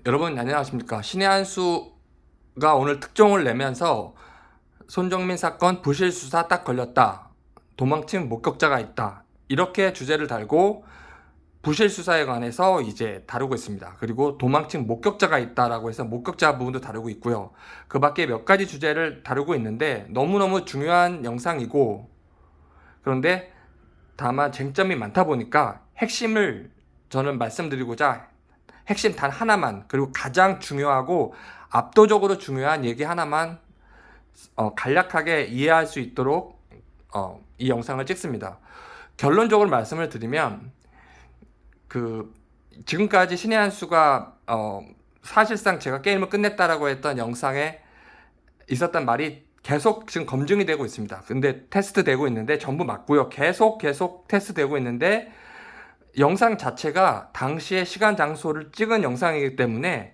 여러분 안녕하십니까. 신의 한 수가 오늘 특종을 내면서 손정민 사건 부실 수사 딱 걸렸다, 도망친 목격자가 있다, 이렇게 주제를 달고 부실 수사에 관해서 이제 다루고 있습니다. 그리고 도망친 목격자가 있다라고 해서 목격자 부분도 다루고 있고요. 그 밖에 몇 가지 주제를 다루고 있는데 너무너무 중요한 영상이고, 그런데 다만 쟁점이 많다 보니까 핵심을 저는 말씀드리고자 핵심 단 하나만, 그리고 가장 중요하고 압도적으로 중요한 얘기 하나만 간략하게 이해할 수 있도록 이 영상을 찍습니다. 결론적으로 말씀을 드리면, 지금까지 신의 한 수가 사실상 제가 게임을 끝냈다라고 했던 영상에 있었던 말이 계속 지금 검증이 되고 있습니다. 근데 테스트 되고 있는데 전부 맞고요. 계속 테스트 되고 있는데, 영상 자체가 당시의 시간 장소를 찍은 영상이기 때문에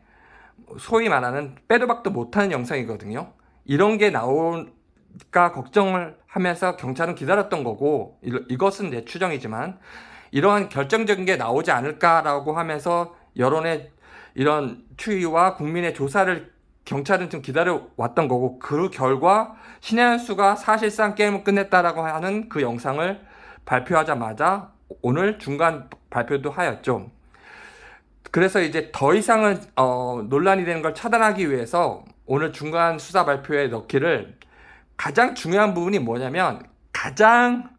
소위 말하는 빼도 박도 못하는 영상이거든요. 이런 게 나올까 걱정을 하면서 경찰은 기다렸던 거고, 이것은 내 추정이지만 이러한 결정적인 게 나오지 않을까라고 하면서 여론의 이런 추이와 국민의 조사를 경찰은 좀 기다려왔던 거고, 그 결과 신의 한 수가 사실상 게임을 끝냈다라고 하는 그 영상을 발표하자마자 오늘 중간 발표도 하였죠. 그래서 이제 더 이상은 논란이 되는 걸 차단하기 위해서 오늘 중간 수사 발표에 넣기를, 가장 중요한 부분이 뭐냐면, 가장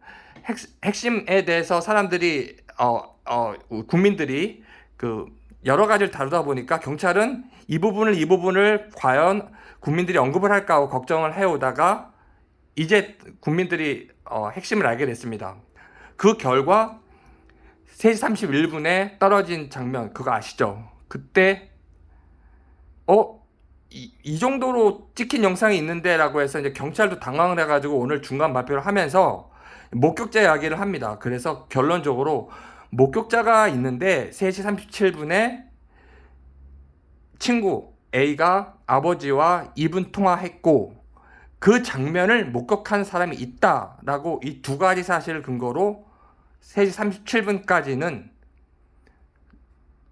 핵심에 대해서 사람들이 국민들이 여러 가지를 다루다 보니까 경찰은 이 부분을 과연 국민들이 언급을 할까 하고 걱정을 해오다가 이제 국민들이 핵심을 알게 됐습니다. 그 결과 3시 31분에 떨어진 장면, 그거 아시죠? 그때 이 정도로 찍힌 영상이 있는데 라고 해서 이제 경찰도 당황을 해가지고 오늘 중간 발표를 하면서 목격자 이야기를 합니다. 그래서 결론적으로 목격자가 있는데 3시 37분에 친구 A가 아버지와 2분 통화했고 그 장면을 목격한 사람이 있다라고, 이 두 가지 사실을 근거로 3시 37분까지는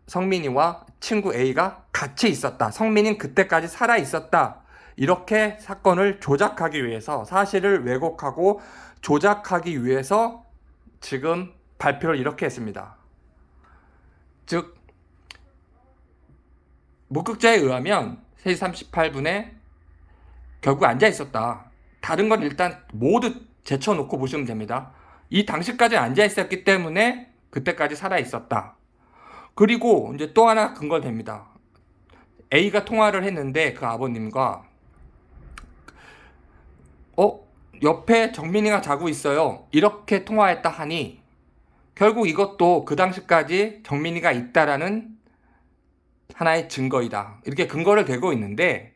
성민이와 친구 A가 같이 있었다, 성민이는 그때까지 살아 있었다, 이렇게 사건을 조작하기 위해서, 사실을 왜곡하고 조작하기 위해서 지금 발표를 이렇게 했습니다. 즉, 목격자에 의하면 3시 38분에 결국 앉아 있었다. 다른 건 일단 모두 제쳐놓고 보시면 됩니다. 이 당시까지 앉아 있었기 때문에 그때까지 살아 있었다. 그리고 이제 또 하나 근거 됩니다. A가 통화를 했는데 그 아버님과 옆에 정민이가 자고 있어요, 이렇게 통화했다 하니 결국 이것도 그 당시까지 정민이가 있다라는 하나의 증거이다, 이렇게 근거를 대고 있는데,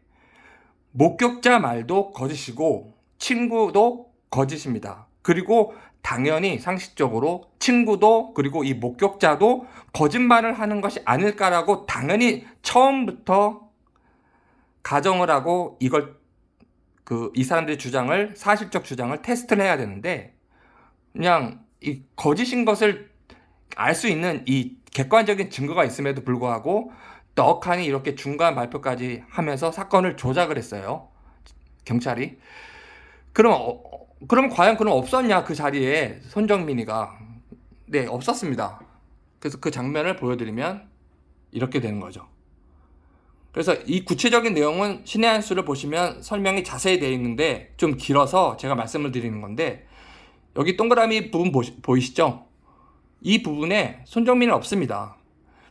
목격자 말도 거짓이고 친구도 거짓입니다. 그리고 당연히 상식적으로 친구도, 그리고 이 목격자도 거짓말을 하는 것이 아닐까라고 당연히 처음부터 가정을 하고, 이걸 이 사람들의 주장을, 사실적 주장을 테스트를 해야 되는데, 그냥 이 거짓인 것을 알 수 있는 이 객관적인 증거가 있음에도 불구하고 떡하니 이렇게 중간 발표까지 하면서 사건을 조작을 했어요, 경찰이. 그럼 과연 없었냐, 그 자리에 손정민이가? 네, 없었습니다. 그래서 그 장면을 보여드리면 이렇게 되는 거죠. 그래서 이 구체적인 내용은 신의 한 수를 보시면 설명이 자세히 되어 있는데 좀 길어서 제가 말씀을 드리는 건데, 여기 동그라미 부분 보이시죠? 이 부분에 손정민은 없습니다.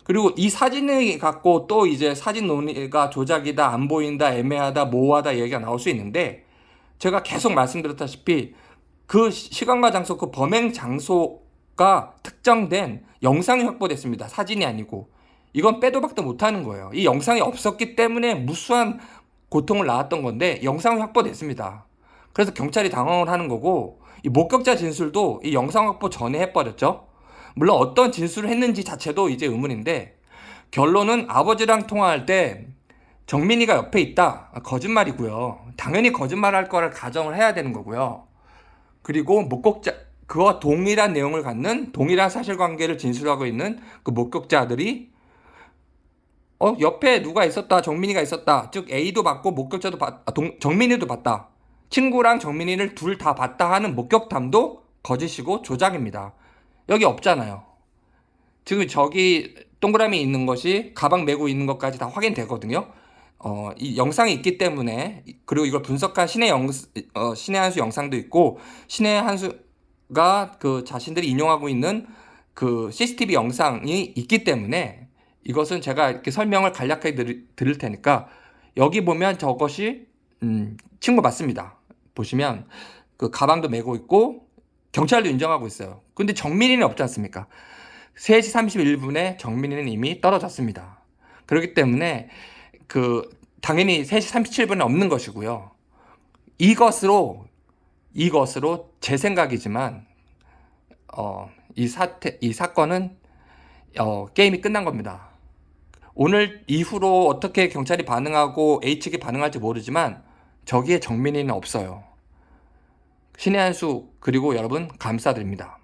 그리고 이 사진을 갖고 또 이제 사진 논의가 조작이다, 안 보인다, 애매하다, 모호하다 얘기가 나올 수 있는데, 제가 계속 말씀드렸다시피 그 시간과 장소, 그 범행 장소가 특정된 영상이 확보됐습니다. 사진이 아니고. 이건 빼도 박도 못하는 거예요. 이 영상이 없었기 때문에 무수한 고통을 낳았던 건데 영상이 확보됐습니다. 그래서 경찰이 당황을 하는 거고, 이 목격자 진술도 이 영상 확보 전에 해버렸죠. 물론 어떤 진술을 했는지 자체도 이제 의문인데, 결론은 아버지랑 통화할 때 정민이가 옆에 있다, 거짓말이고요. 당연히 거짓말할 거를 가정을 해야 되는 거고요. 그리고 목격자, 그와 동일한 내용을 갖는, 동일한 사실관계를 진술하고 있는 그 목격자들이 옆에 누가 있었다, 정민이가 있었다, 즉 A도 봤고 목격자도 정민이도 봤다, 친구랑 정민이를 둘 다 봤다 하는 목격담도 거짓이고 조작입니다. 여기 없잖아요. 지금 저기 동그라미 있는 것이 가방 메고 있는 것까지 다 확인되거든요. 이 영상이 있기 때문에, 그리고 이걸 분석한 신의 한수 영상도 있고, 신의 한수가 그 자신들이 인용하고 있는 그 CCTV 영상이 있기 때문에, 이것은 제가 이렇게 설명을 간략하게 드릴 테니까, 여기 보면 저것이 친구 맞습니다. 보시면 그 가방도 메고 있고 경찰도 인정하고 있어요. 근데 정민이는 없지 않습니까? 3시 31분에 정민이는 이미 떨어졌습니다. 그렇기 때문에 당연히 3시 37분에 없는 것이고요. 이것으로 제 생각이지만 이 사건은 게임이 끝난 겁니다. 오늘 이후로 어떻게 경찰이 반응하고 A 측이 반응할지 모르지만 저기에 정민이는 없어요. 신의 한수, 그리고 여러분 감사드립니다.